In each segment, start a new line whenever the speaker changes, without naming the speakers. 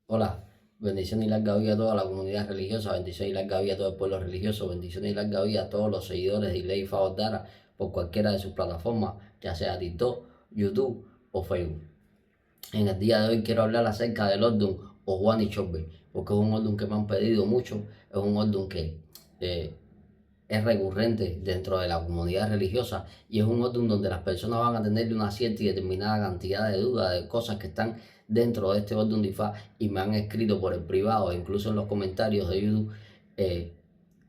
Hola, bendición y larga vida a toda la comunidad religiosa, bendición y larga vida a todo el pueblo religioso, bendición y larga vida a todos los seguidores de Iglesias Favor Dara por cualquiera de sus plataformas, ya sea TikTok, YouTube o Facebook. En el día de hoy quiero hablar acerca del Ordun o Juan y Chorbe, porque es un Ordun que me han pedido mucho, es un Ordun que eh, es recurrente dentro de la comunidad religiosa y es un orden donde las personas van a tener una cierta y determinada cantidad de dudas de cosas que están dentro de este orden de Ifá y me han escrito por el privado e incluso en los comentarios de YouTube eh,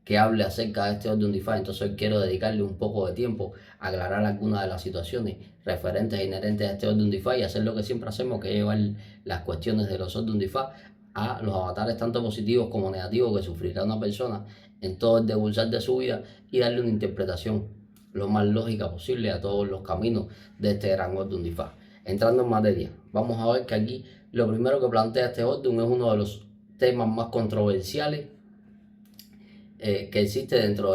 que hable acerca de este orden de Ifá. Entonces hoy quiero dedicarle un poco de tiempo a aclarar algunas de las situaciones referentes e inherentes a este orden de Ifá y hacer lo que siempre hacemos, que es llevar las cuestiones de los orden de Ifá a los avatares tanto positivos como negativos que sufrirá una persona en todo el debursar de su vida y darle una interpretación lo más lógica posible a todos los caminos de este gran orden de Ifá. Entrando en materia, vamos a ver que aquí lo primero que plantea este orden es uno de los temas más controversiales que existe dentro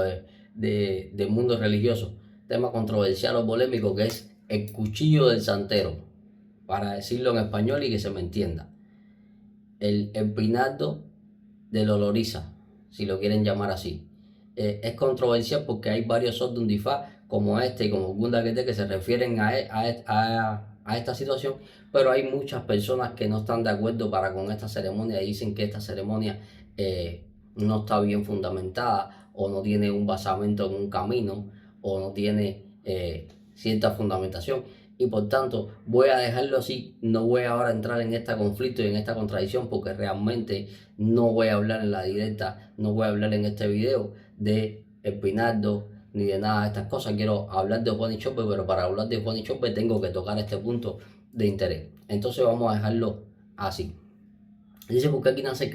del mundo religioso. Tema controversial o polémico que es el cuchillo del santero, para decirlo en español y que se me entienda. El empinado de Loloriza, si lo quieren llamar así. Es controversial porque hay varios orden de Ifá como este y como Gundakete que se refieren a esta situación, pero hay muchas personas que no están de acuerdo para con esta ceremonia y dicen que esta ceremonia no está bien fundamentada o no tiene un basamento en un camino o no tiene cierta fundamentación y por tanto voy a dejarlo así, no voy ahora a entrar en este conflicto y en esta contradicción porque realmente no voy a hablar en la directa, no voy a hablar en este video de el Pinardo ni de nada de estas cosas, quiero hablar de Juan y Chope, pero para hablar de Juan y Chope tengo que tocar este punto de interés, entonces vamos a dejarlo así. Dice porque aquí nacen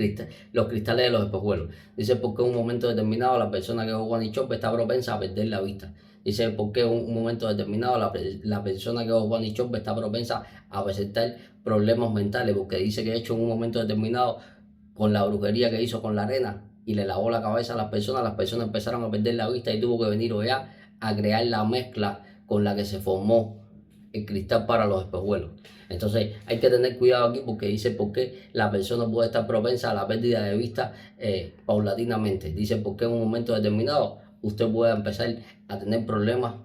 los cristales de los espejuelos. Dice porque en un momento determinado la persona que juega Juan Chope está propensa a perder la vista. Dice porque en un momento determinado la persona que juega Juan Chope está propensa a presentar problemas mentales. Porque dice que de hecho en un momento determinado con la brujería que hizo con la arena y le lavó la cabeza a las personas empezaron a perder la vista y tuvo que venir Oya a crear la mezcla con la que se formó el cristal para los espejuelos. Entonces hay que tener cuidado aquí porque dice por qué la persona puede estar propensa a la pérdida de vista paulatinamente. Dice por qué en un momento determinado usted puede empezar a tener problemas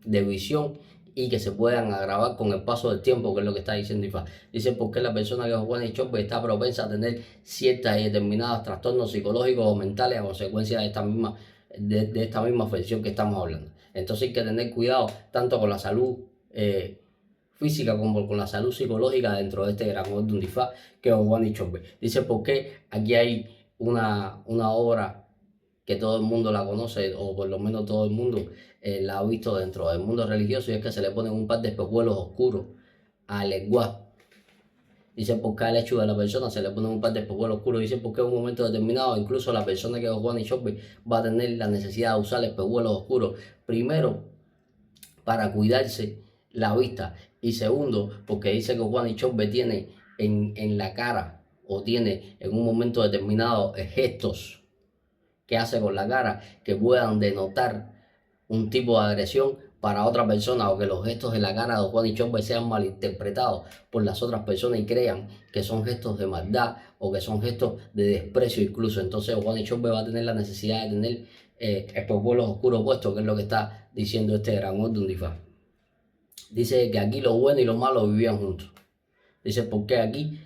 de visión y que se puedan agravar con el paso del tiempo, que es lo que está diciendo IFA. Dice por qué la persona que juega en el chope está propensa a tener ciertas y determinados trastornos psicológicos o mentales a consecuencia de esta misma afección que estamos hablando. Entonces hay que tener cuidado tanto con la salud física como con la salud psicológica dentro de este gran orden de Ifá que es Juan y Chope. Dice por qué aquí hay una obra que todo el mundo la conoce, o por lo menos todo el mundo la ha visto dentro del mundo religioso, y es que se le ponen un par de espejuelos oscuros al lenguaje. Dice por qué al hecho de la persona se le ponen un par de espejuelos oscuros. Dice por qué en un momento determinado, incluso la persona que es Juan y Chope va a tener la necesidad de usar espejuelos oscuros. Primero, para cuidarse la vista. Y segundo, porque dice que Juan y Chope tiene en la cara o tiene en un momento determinado gestos que hace con la cara que puedan denotar un tipo de agresión para otra persona o que los gestos de la cara de Juan y Chope sean malinterpretados por las otras personas y crean que son gestos de maldad o que son gestos de desprecio incluso. Entonces Juan y Chope va a tener la necesidad de tener espejuelos oscuros puestos, que es lo que está diciendo este gran orden de Ifá. Dice que aquí lo bueno y lo malo vivían juntos. Dice porque aquí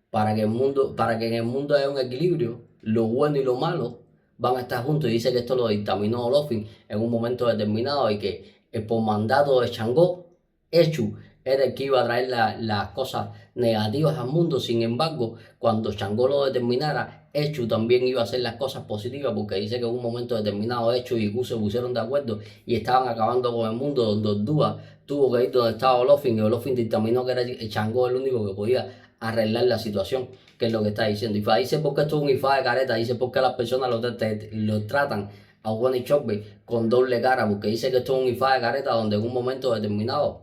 para que en el mundo haya un equilibrio, lo bueno y lo malo van a estar juntos. Y dice que esto lo dictaminó Olofin en un momento determinado y que por mandato de Changó, Echu era el que iba a traer las cosas negativas al mundo. Sin embargo, cuando Changó lo determinara, Echu también iba a hacer las cosas positivas, porque dice que en un momento determinado Echu y Gu se pusieron de acuerdo y estaban acabando con el mundo, donde Ordúa tuvo que ir donde estaba Olofin y Olofin dictaminó que era Changó el único que podía arreglar la situación, que es lo que está diciendo. Ifá dice porque esto es un Ifá de careta, dice porque las personas lo tratan a Juan y Chope con doble cara, porque dice que esto es un Ifá de careta donde en un momento determinado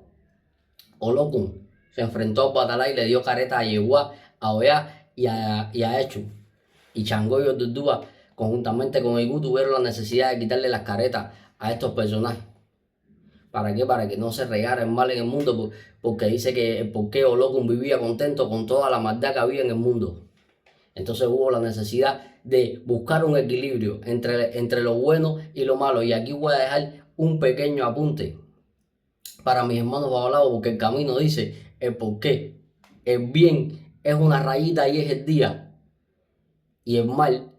Olokun se enfrentó a Batalá y le dio careta a Yeguá, a Oya y a Echu. Y Changó y Ordúa conjuntamente con Igu tuvieron la necesidad de quitarle las caretas a estos personajes. ¿Para qué? Para que no se regara el mal en el mundo, porque dice que porque Olokun vivía contento con toda la maldad que había en el mundo. Entonces hubo la necesidad de buscar un equilibrio entre lo bueno y lo malo. Y aquí voy a dejar un pequeño apunte para mis hermanos babalaos, porque el camino dice el por qué. El bien es una rayita y es el día, y el mal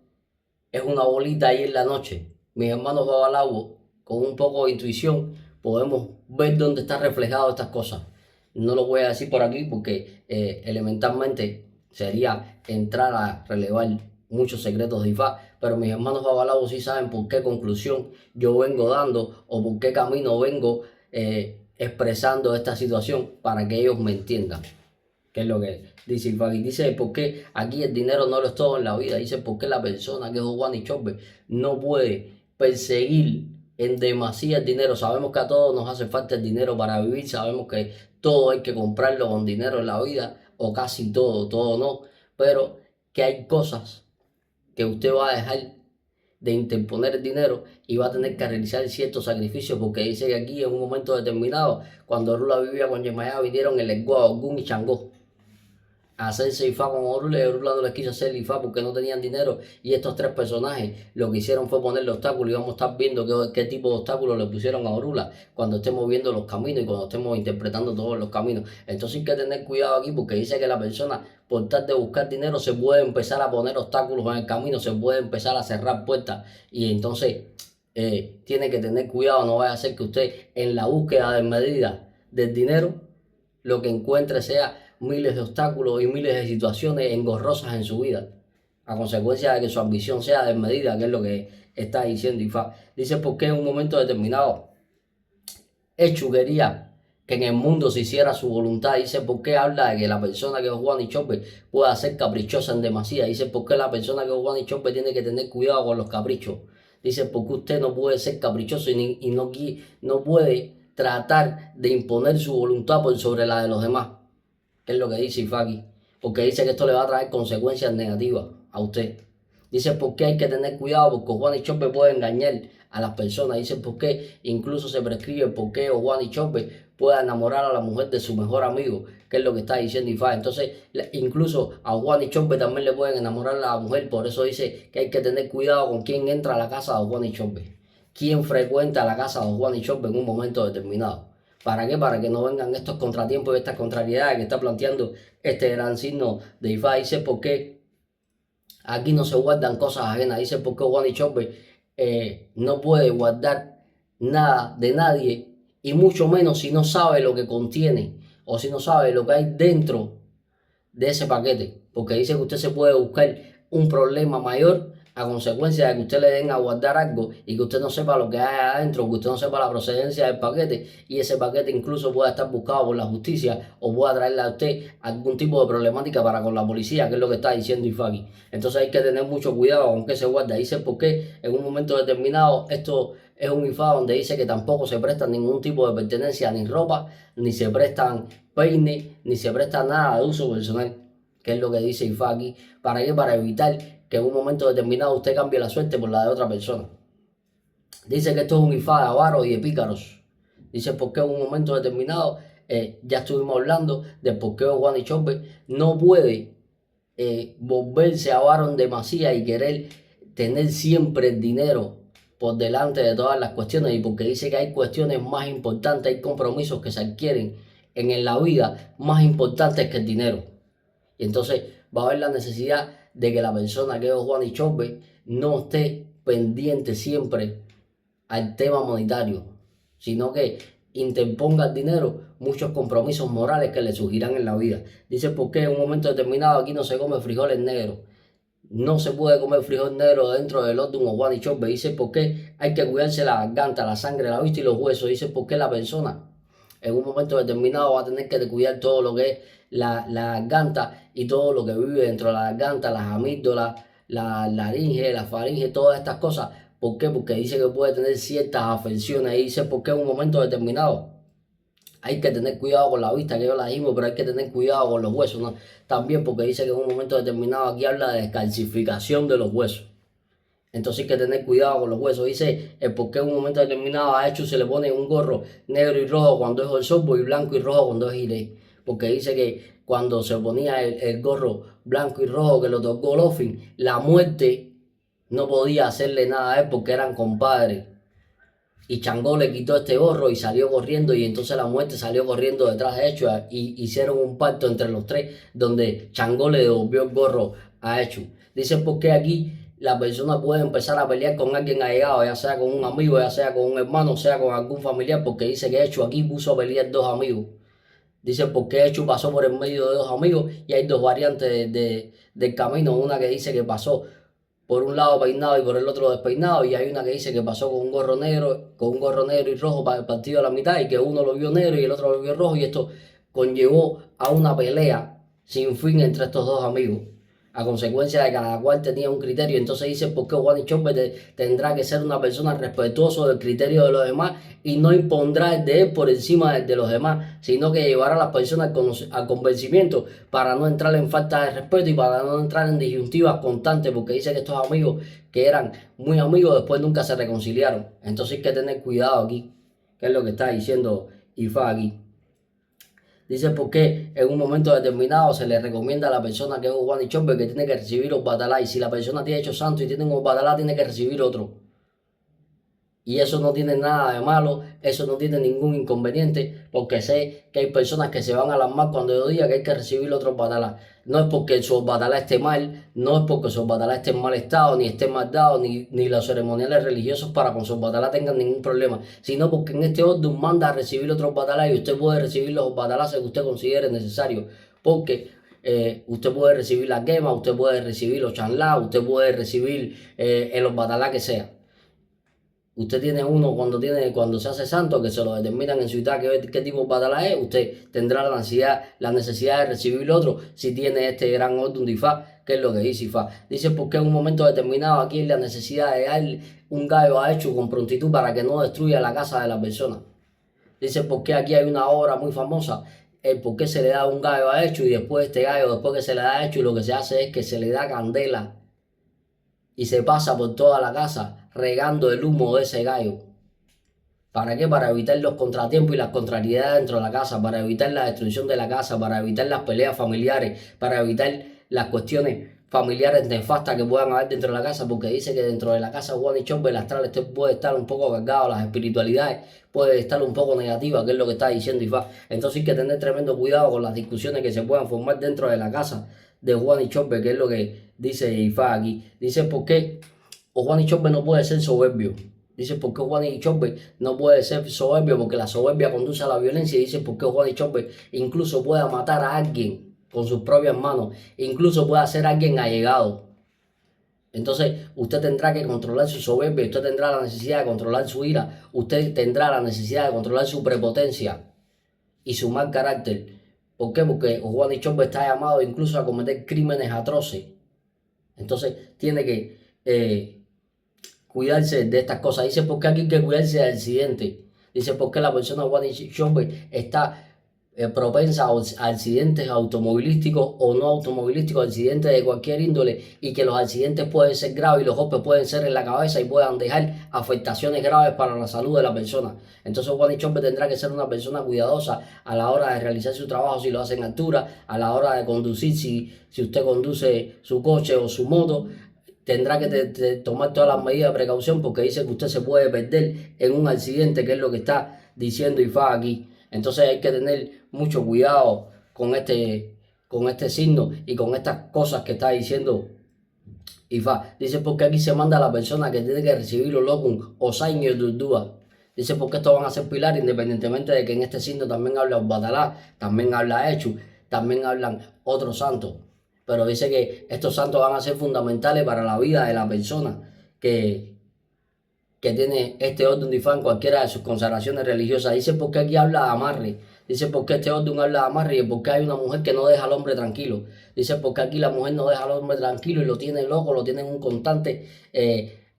es una bolita ahí en la noche. Mis hermanos babalaos, con un poco de intuición, podemos ver dónde están reflejadas estas cosas. No lo voy a decir por aquí porque elementalmente sería entrar a relevar muchos secretos de Ifá, pero mis hermanos babalaos sí saben por qué conclusión yo vengo dando o por qué camino vengo expresando esta situación para que ellos me entiendan. ¿Qué es lo que dice Ifá? Y dice por qué aquí el dinero no lo es todo en la vida. Dice por qué la persona que es Juan y Chopper no puede perseguir en demasía el dinero. Sabemos que a todos nos hace falta el dinero para vivir. Sabemos que todo hay que comprarlo con dinero en la vida, o casi todo, todo no. Pero que hay cosas que usted va a dejar de interponer el dinero y va a tener que realizar ciertos sacrificios, porque dice que aquí en un momento determinado, cuando Rula vivía con Yemayá, vinieron el Egua, Ogún y Changó a hacerse Ifá con Orula, y Orula no les quiso hacer Ifá porque no tenían dinero, y estos tres personajes lo que hicieron fue ponerle obstáculos, y vamos a estar viendo qué tipo de obstáculos le pusieron a Orula cuando estemos viendo los caminos y cuando estemos interpretando todos los caminos. Entonces hay que tener cuidado aquí, porque dice que la persona, por tal de buscar dinero, se puede empezar a poner obstáculos en el camino, se puede empezar a cerrar puertas, y entonces tiene que tener cuidado. No vaya a ser que usted en la búsqueda de medida del dinero lo que encuentre sea miles de obstáculos y miles de situaciones engorrosas en su vida, a consecuencia de que su ambición sea desmedida, que es lo que está diciendo Ifá. Dice porque en un momento determinado Echu quería que en el mundo se hiciera su voluntad. Dice por qué habla de que la persona que es Juan y Chopper pueda ser caprichosa en demasía. Dice por qué la persona que es Juan y Chopper tiene que tener cuidado con los caprichos. Dice porque usted no puede ser caprichoso y no puede tratar de imponer su voluntad por sobre la de los demás, que es lo que dice Ifaki, porque dice que esto le va a traer consecuencias negativas a usted. Dice por qué hay que tener cuidado, porque Juan y Chopper puede engañar a las personas. Dice por qué incluso se prescribe por qué Juan y Chopper pueda enamorar a la mujer de su mejor amigo, que es lo que está diciendo Ifá. Entonces incluso a Juan y Chopper también le pueden enamorar a la mujer. Por eso dice que hay que tener cuidado con quién entra a la casa de Juan y Chopper, quién frecuenta la casa de Juan y Chopper en un momento determinado. ¿Para qué? Para que no vengan estos contratiempos y estas contrariedades que está planteando este gran signo de Ifá. Dice por qué aquí no se guardan cosas ajenas. Dice por qué Juan y Chopper no puede guardar nada de nadie, y mucho menos si no sabe lo que contiene o si no sabe lo que hay dentro de ese paquete. Porque dice que usted se puede buscar un problema mayor a consecuencia de que usted le den a guardar algo y que usted no sepa lo que hay adentro, que usted no sepa la procedencia del paquete, y ese paquete incluso pueda estar buscado por la justicia o pueda traerle a usted algún tipo de problemática para con la policía, que es lo que está diciendo Ifaki. Entonces hay que tener mucho cuidado con qué se guarda. Dice porque en un momento determinado esto es un Ifá donde dice que tampoco se presta ningún tipo de pertenencia, ni ropa, ni se prestan peines, ni se presta nada de uso personal, que es lo que dice Ifaki. ¿Para qué? Para evitar que en un momento determinado usted cambie la suerte por la de otra persona. Dice que esto es un Ifá de avaros y de pícaros. Dice porque en un momento determinado, ya estuvimos hablando de por qué Juan y Chopper no puede volverse avaro en demasía y querer tener siempre el dinero por delante de todas las cuestiones, y porque dice que hay cuestiones más importantes, hay compromisos que se adquieren en la vida más importantes que el dinero. Y entonces va a haber la necesidad de que la persona que es Juan y Chopper no esté pendiente siempre al tema monetario, sino que interponga el dinero muchos compromisos morales que le surgirán en la vida. Dice porque en un momento determinado aquí no se come frijoles negros. No se puede comer frijol negro dentro del Odun o Juan y Chopper. Dice porque hay que cuidarse la garganta, la sangre, la vista y los huesos. Dice porque la persona en un momento determinado va a tener que cuidar todo lo que es la garganta y todo lo que vive dentro de la garganta, las amígdalas, la laringe, la faringe, todas estas cosas. ¿Por qué? Porque dice que puede tener ciertas afecciones. Y dice porque en un momento determinado hay que tener cuidado con la vista, que yo la dijimos, pero hay que tener cuidado con los huesos, ¿no? También porque dice que en un momento determinado aquí habla de descalcificación de los huesos. Entonces hay que tener cuidado con los huesos. Dice el por qué en un momento determinado a Echu se le pone un gorro negro y rojo cuando es el sorbo y blanco y rojo cuando es Iré. Porque dice que cuando se ponía el gorro blanco y rojo que le otorgó Lofin, la muerte no podía hacerle nada a él porque eran compadres. Y Changó le quitó este gorro y salió corriendo, y entonces la muerte salió corriendo detrás de Echu, y hicieron un pacto entre los tres donde Changó le devolvió el gorro a Echu. Dicen porque aquí la persona puede empezar a pelear con alguien allegado, ya sea con un amigo, ya sea con un hermano, sea con algún familiar, porque dice que Echu aquí puso a pelear dos amigos. Dicen porque Echu pasó por el medio de dos amigos, y hay dos variantes del camino, una que dice que pasó por un lado peinado y por el otro despeinado, y hay una que dice que pasó con un gorro negro y rojo partido a la mitad, y que uno lo vio negro y el otro lo vio rojo, y esto conllevó a una pelea sin fin entre estos dos amigos, a consecuencia de que cada cual tenía un criterio. Entonces dice por qué Juan Chombe tendrá que ser una persona respetuosa del criterio de los demás y no impondrá el de él por encima del de los demás, sino que llevará a las personas al convencimiento para no entrar en falta de respeto y para no entrar en disyuntivas constantes, porque dice que estos amigos que eran muy amigos después nunca se reconciliaron. Entonces hay que tener cuidado aquí, que es lo que está diciendo Ifá aquí. Dice por qué en un momento determinado se le recomienda a la persona que es un Juan Chombe que tiene que recibir los batalá, y si la persona tiene hecho santo y tiene un batalá, tiene que recibir otro. Y eso no tiene nada de malo, eso no tiene ningún inconveniente, porque sé que hay personas que se van a alarmar cuando yo diga que hay que recibir otros batalá. No es porque su batalá esté mal, no es porque su batalá esté en mal estado, ni esté mal dado, ni los ceremoniales religiosos para con su batalá tengan ningún problema, sino porque en este orden manda a recibir otros batalá, y usted puede recibir los batalá que usted considere necesario, porque usted puede recibir la quema, usted puede recibir los chanlá, usted puede recibir los batalá que sea. Usted tiene uno cuando se hace santo, que se lo determinan en su edad qué tipo de batalá es, usted tendrá la necesidad de recibir otro si tiene este gran orden de Ifá, que es lo que dice Ifá. Dice porque en un momento determinado aquí hay la necesidad de darle un gallo a Echu con prontitud para que no destruya la casa de la persona. Dice porque aquí hay una obra muy famosa, el por qué se le da un gallo a Echu, y después este gallo, después que se le da a Echu, lo que se hace es que se le da candela y se pasa por toda la casa regando el humo de ese gallo. ¿Para qué? Para evitar los contratiempos y las contrariedades dentro de la casa, para evitar la destrucción de la casa, para evitar las peleas familiares, para evitar las cuestiones familiares nefastas que puedan haber dentro de la casa, porque dice que dentro de la casa Juan y Chombe el astral puede estar un poco cargado, las espiritualidades puede estar un poco negativa, que es lo que está diciendo Ifá. Entonces hay que tener tremendo cuidado con las discusiones que se puedan formar dentro de la casa de Juan y Chombe, que es lo que dice Ifá aquí. Dice por qué Juan y Chombe no puede ser soberbio. Dice por qué Juan y Chombe no puede ser soberbio, porque la soberbia conduce a la violencia. Y dice por qué Juan y Chombe incluso pueda matar a alguien con sus propias manos, incluso puede ser alguien allegado. Entonces usted tendrá que controlar su soberbia, usted tendrá la necesidad de controlar su ira, usted tendrá la necesidad de controlar su prepotencia y su mal carácter. ¿Por qué? Porque Juan y Chombe está llamado incluso a cometer crímenes atroces. Entonces tiene que cuidarse de estas cosas. Dice porque aquí hay que cuidarse de accidentes. Dice porque la persona Juan y Chombe está propensa a accidentes automovilísticos o no automovilísticos, accidentes de cualquier índole, y que los accidentes pueden ser graves y los golpes pueden ser en la cabeza y puedan dejar afectaciones graves para la salud de la persona. Entonces Juan y Chombe tendrá que ser una persona cuidadosa a la hora de realizar su trabajo si lo hace en altura, a la hora de conducir si usted conduce su coche o su moto. Tendrá que tomar todas las medidas de precaución, porque dice que usted se puede perder en un accidente, que es lo que está diciendo Ifá aquí. Entonces hay que tener mucho cuidado con este signo y con estas cosas que está diciendo Ifá. Dice porque aquí se manda a la persona que tiene que recibir los locum o saño de Durdúa. Dice porque estos van a ser pilares, independientemente de que en este signo también habla Batalá, también habla Echu, también hablan otros santos. Pero dice que estos santos van a ser fundamentales para la vida de la persona que tiene este orden de Ifá en cualquiera de sus consagraciones religiosas. Dice porque aquí habla de amarre. Dice porque este orden habla de amarre, y porque hay una mujer que no deja al hombre tranquilo. Dice porque aquí la mujer no deja al hombre tranquilo y lo tiene loco, lo tiene en un constante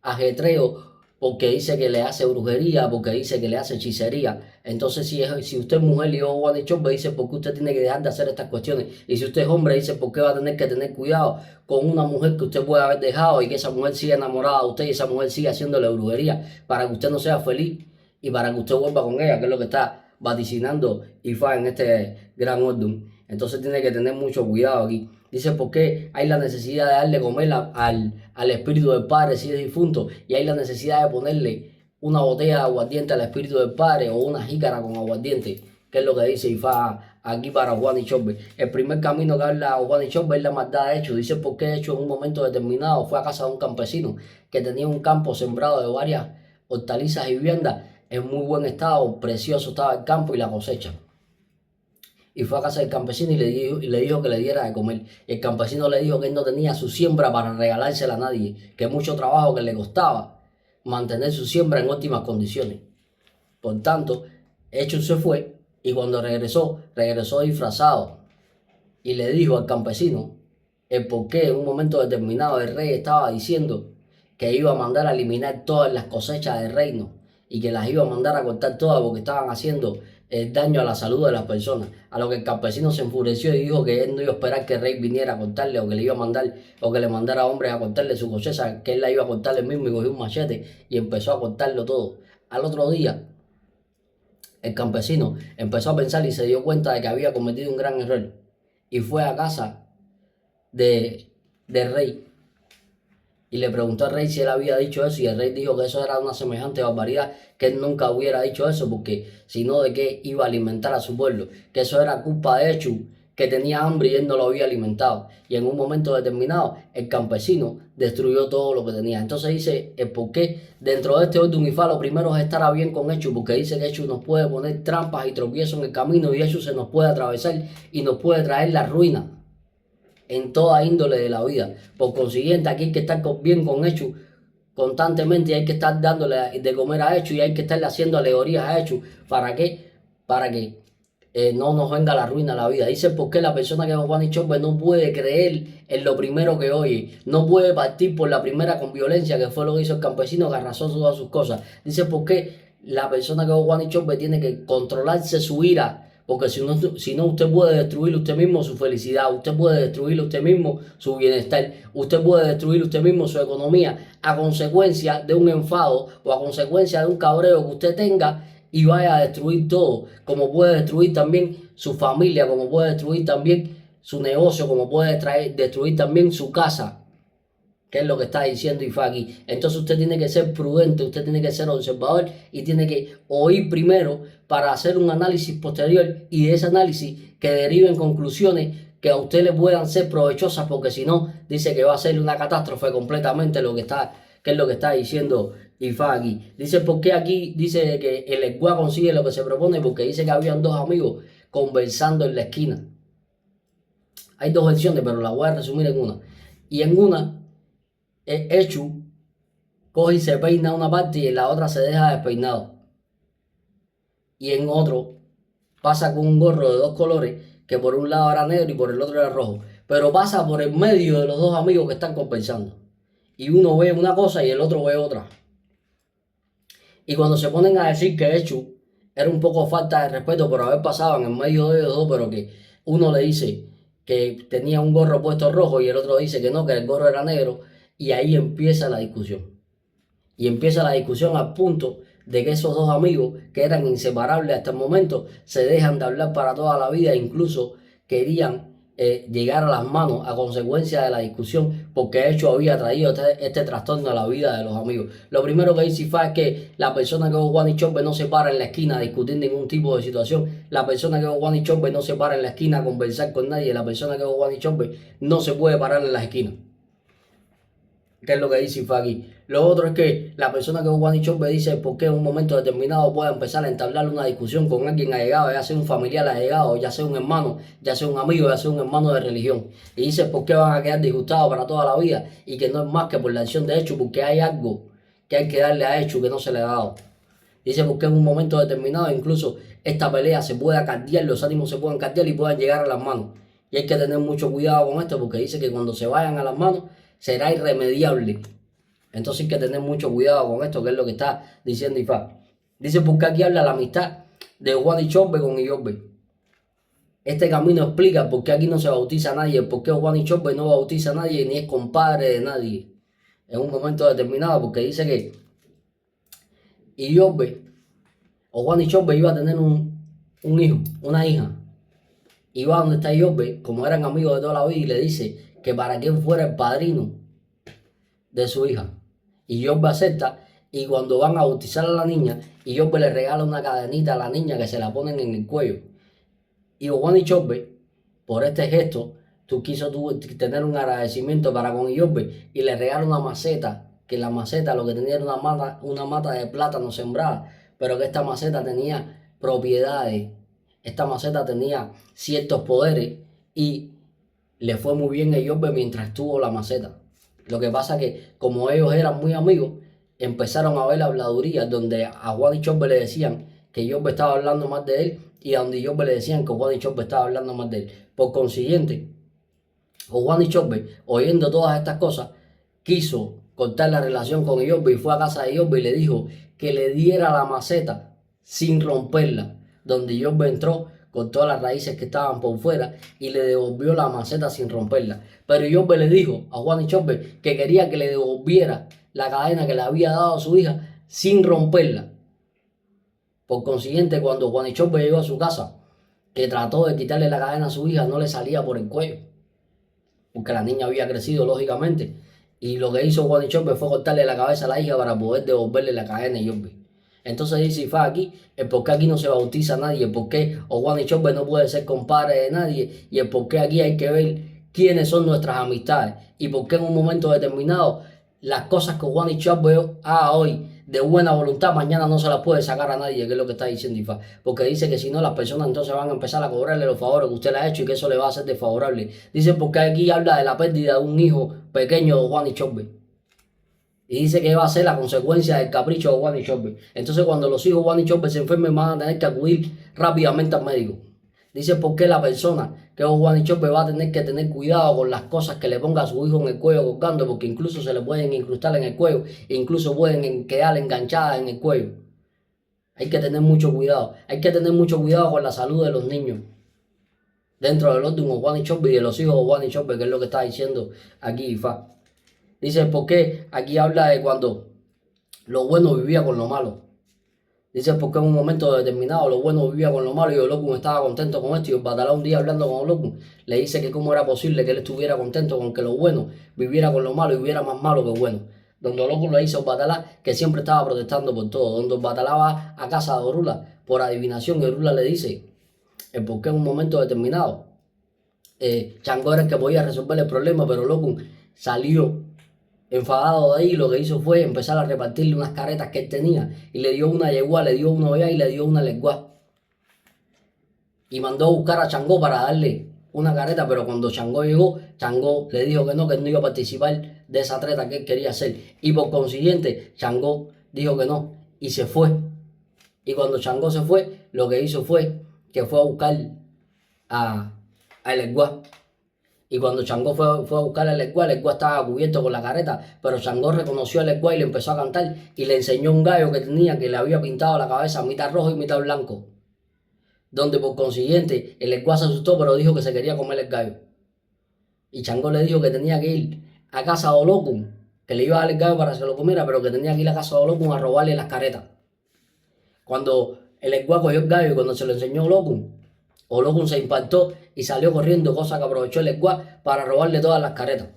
ajetreo, porque dice que le hace brujería, porque dice que le hace hechicería. Entonces si usted es mujer y yo Juan y Chombe, dice porque usted tiene que dejar de hacer estas cuestiones. Y si usted es hombre, dice porque va a tener que tener cuidado con una mujer que usted puede haber dejado, y que esa mujer siga enamorada de usted y esa mujer siga haciéndole brujería para que usted no sea feliz y para que usted vuelva con ella, que es lo que está vaticinando Ifá en este gran orden. Entonces tiene que tener mucho cuidado aquí. Dice, ¿por qué hay la necesidad de darle comer al espíritu del Padre si es difunto? Y hay la necesidad de ponerle una botella de aguardiente al espíritu del Padre o una jícara con aguardiente, que es lo que dice Ifá aquí para Juan y Chorbe. El primer camino que habla Juan y Chorbe es la maldad de Hecho. Dice, ¿por qué Hecho en un momento determinado fue a casa de un campesino que tenía un campo sembrado de varias hortalizas y viandas en muy buen estado, precioso estaba el campo y la cosecha? Y fue a casa del campesino y le dijo que le diera de comer. Y el campesino le dijo que él no tenía su siembra para regalársela a nadie, que mucho trabajo que le costaba mantener su siembra en óptimas condiciones. Por tanto, Hecho se fue y cuando regresó disfrazado y le dijo al campesino el por qué en un momento determinado el rey estaba diciendo que iba a mandar a eliminar todas las cosechas del reino y que las iba a mandar a cortar todas porque estaban haciendo daño a la salud de las personas. A lo que el campesino se enfureció y dijo que él no iba a esperar que el rey viniera a cortarle o que le iba a mandar o que le mandara hombres a cortarle su cosecha, que él la iba a cortar él mismo, y cogió un machete y empezó a cortarlo todo. Al otro día, el campesino empezó a pensar y se dio cuenta de que había cometido un gran error y fue a casa del rey y le preguntó al rey si él había dicho eso, y el rey dijo que eso era una semejante barbaridad, que él nunca hubiera dicho eso, porque si no, ¿de qué iba a alimentar a su pueblo? Que eso era culpa de Echu, que tenía hambre y él no lo había alimentado. Y en un momento determinado, el campesino destruyó todo lo que tenía. Entonces dice el por qué dentro de este orden Ifá lo primero es estar a bien con Echu, porque dice que Echu nos puede poner trampas y tropiezos en el camino y Echu se nos puede atravesar y nos puede traer la ruina en toda índole de la vida. Por consiguiente, aquí hay que estar bien con Hecho constantemente y hay que estar dándole de comer a Hecho y hay que estarle haciendo alegorías a Hecho. ¿Para qué? Para que no nos venga la ruina a la vida. Dice por qué la persona que es Juan y Chopper no puede creer en lo primero que oye, no puede partir por la primera con violencia, que fue lo que hizo el campesino que arrasó todas sus cosas. Dice por qué la persona que es Juan y Chopper tiene que controlarse su ira, porque si no usted puede destruir usted mismo su felicidad, usted puede destruir usted mismo su bienestar, usted puede destruir usted mismo su economía a consecuencia de un enfado o a consecuencia de un cabreo que usted tenga y vaya a destruir todo, como puede destruir también su familia, como puede destruir también su negocio, como puede destruir también su casa, que es lo que está diciendo Ifá aquí. Entonces usted tiene que ser prudente, usted tiene que ser observador y tiene que oír primero para hacer un análisis posterior y de ese análisis que deriven conclusiones que a usted le puedan ser provechosas, porque si no, dice que va a ser una catástrofe completamente que es lo que está diciendo Ifá aquí. Dice por qué aquí dice que el Ecuá consigue lo que se propone, porque dice que habían dos amigos conversando en la esquina. Hay dos versiones, pero la voy a resumir en una. Y en una, Echu coge y se peina una parte y en la otra se deja despeinado. Y en otro pasa con un gorro de dos colores, que por un lado era negro y por el otro era rojo. Pero pasa por el medio de los dos amigos que están conversando. Y uno ve una cosa y el otro ve otra. Y cuando se ponen a decir que Echu era un poco falta de respeto por haber pasado en el medio de ellos dos, pero que uno le dice que tenía un gorro puesto rojo y el otro dice que no, que el gorro era negro, y ahí empieza la discusión. Y empieza la discusión al punto de que esos dos amigos, que eran inseparables hasta el momento, se dejan de hablar para toda la vida e incluso querían llegar a las manos a consecuencia de la discusión, porque de hecho había traído este trastorno a la vida de los amigos. Lo primero que dice Ifá es que la persona que es Juan y Chombe no se para en la esquina a discutir ningún tipo de situación. La persona que es Juan y Chombe no se para en la esquina a conversar con nadie. La persona que es Juan y Chombe no se puede parar en las esquinas. ¿Qué es lo que dice Ifá aquí? Lo otro es que la persona que es Juan y Chombe dice por qué en un momento determinado puede empezar a entablar una discusión con alguien allegado, ya sea un familiar allegado, ya sea un hermano, ya sea un amigo, ya sea un hermano de religión. Y dice por qué van a quedar disgustados para toda la vida y que no es más que por la acción de Hecho, porque hay algo que hay que darle a Hecho que no se le ha dado. Dice porque en un momento determinado incluso esta pelea se puede acardiar, los ánimos se pueden acardiar y puedan llegar a las manos. Y hay que tener mucho cuidado con esto, porque dice que cuando se vayan a las manos será irremediable. Entonces hay que tener mucho cuidado con esto, que es lo que está diciendo Ifá. Dice porque aquí habla la amistad de Juan y Chombe con Iorbe. Este camino explica por qué aquí no se bautiza a nadie, por qué Juan y Chombe no bautiza a nadie ni es compadre de nadie en un momento determinado, porque dice que Iorbe o Juan y Chombe iba a tener un hijo, una hija. y va donde está Yorbe, como eran amigos de toda la vida, y le dice que para que él fuera el padrino de su hija. Y Yorbe acepta, y cuando van a bautizar a la niña, y Yorbe le regala una cadenita a la niña que se la ponen en el cuello. Y Juan y Yorbe, por este gesto, quiso tener un agradecimiento para con Yorbe y le regala una maceta, que la maceta lo que tenía era una mata de plátano sembrada, pero que esta maceta tenía propiedades, esta maceta tenía ciertos poderes y le fue muy bien a Yorbe mientras tuvo la maceta. Lo que pasa que como ellos eran muy amigos, empezaron a ver habladurías donde a Juan y Yorbe le decían que Yorbe estaba hablando más de él y a donde Yorbe le decían que Juan y Yorbe estaba hablando más de él. Por consiguiente, Juan y Yorbe, oyendo todas estas cosas, quiso cortar la relación con Yorbe y fue a casa de Yorbe y le dijo que le diera la maceta sin romperla, donde Yorbe entró con todas las raíces que estaban por fuera y le devolvió la maceta sin romperla. Pero Yorbe le dijo a Juan y Yorbe que quería que le devolviera la cadena que le había dado a su hija sin romperla. Por consiguiente, cuando Juan y Yorbe llegó a su casa, que trató de quitarle la cadena a su hija, no le salía por el cuello, porque la niña había crecido, lógicamente. Y lo que hizo Juan y Yorbe fue cortarle la cabeza a la hija para poder devolverle la cadena a Yorbe. Entonces dice Ifá aquí, el por qué aquí no se bautiza nadie, el por qué Juan y Yorbe no puede ser compadre de nadie, y el por qué aquí hay que ver quiénes son nuestras amistades, y por qué en un momento determinado las cosas que Juan y Yorbe haga hoy de buena voluntad, mañana no se las puede sacar a nadie, que es lo que está diciendo Ifá. Porque dice que si no, las personas entonces van a empezar a cobrarle los favores que usted le ha hecho y que eso le va a hacer desfavorable. Dice porque aquí habla de la pérdida de un hijo pequeño de Juan y Yorbe. Y dice que va a ser la consecuencia del capricho de Juan y Yorbe. Entonces cuando los hijos de Juan y Yorbe se enfermen van a tener que acudir rápidamente al médico. Dice por qué la persona que es Juan y Yorbe va a tener que tener cuidado con las cosas que le ponga a su hijo en el cuello colgando, porque incluso se le pueden incrustar en el cuello, e incluso pueden quedar enganchadas en el cuello. Hay que tener mucho cuidado. Hay que tener mucho cuidado con la salud de los niños dentro del orden de Juan y Yorbe y de los hijos de Juan y Yorbe, que es lo que está diciendo aquí Ifá. Dice, ¿por qué? Aquí habla de cuando lo bueno vivía con lo malo. Dice, porque en un momento determinado lo bueno vivía con lo malo y Olokun estaba contento con esto. Y Batalá un día hablando con Olokun le dice que cómo era posible que él estuviera contento con que lo bueno viviera con lo malo y viviera más malo que bueno. Donde Olokun le dice a Batalá que siempre estaba protestando por todo. Donde Batalá va a casa de Orula por adivinación y Orula le dice el por qué en un momento determinado Changó era el que podía resolver el problema, pero Olokun salió enfadado de ahí, lo que hizo fue empezar a repartirle unas caretas que él tenía y le dio una yegua, le dio una olla y le dio una legua. Y mandó a buscar a Changó para darle una careta, pero cuando Changó llegó, Changó le dijo que no iba a participar de esa treta que él quería hacer. Y por consiguiente, Changó dijo que no y se fue. Y cuando Changó se fue, lo que hizo fue que fue a buscar a Legua. Y cuando Changó fue a buscar a Legua estaba cubierto con la careta, pero Changó reconoció a Legua y le empezó a cantar y le enseñó un gallo que tenía, que le había pintado la cabeza mitad rojo y mitad blanco. Donde por consiguiente el Legua se asustó, pero dijo que se quería comer el gallo. Y Changó le dijo que tenía que ir a casa de Olokun, que le iba a dar el gallo para que se lo comiera, pero que tenía que ir a casa de Olokun a robarle las caretas. Cuando el Legua cogió el gallo y cuando se lo enseñó a Olokun se impactó y salió corriendo, cosa que aprovechó el Legua para robarle todas las caretas.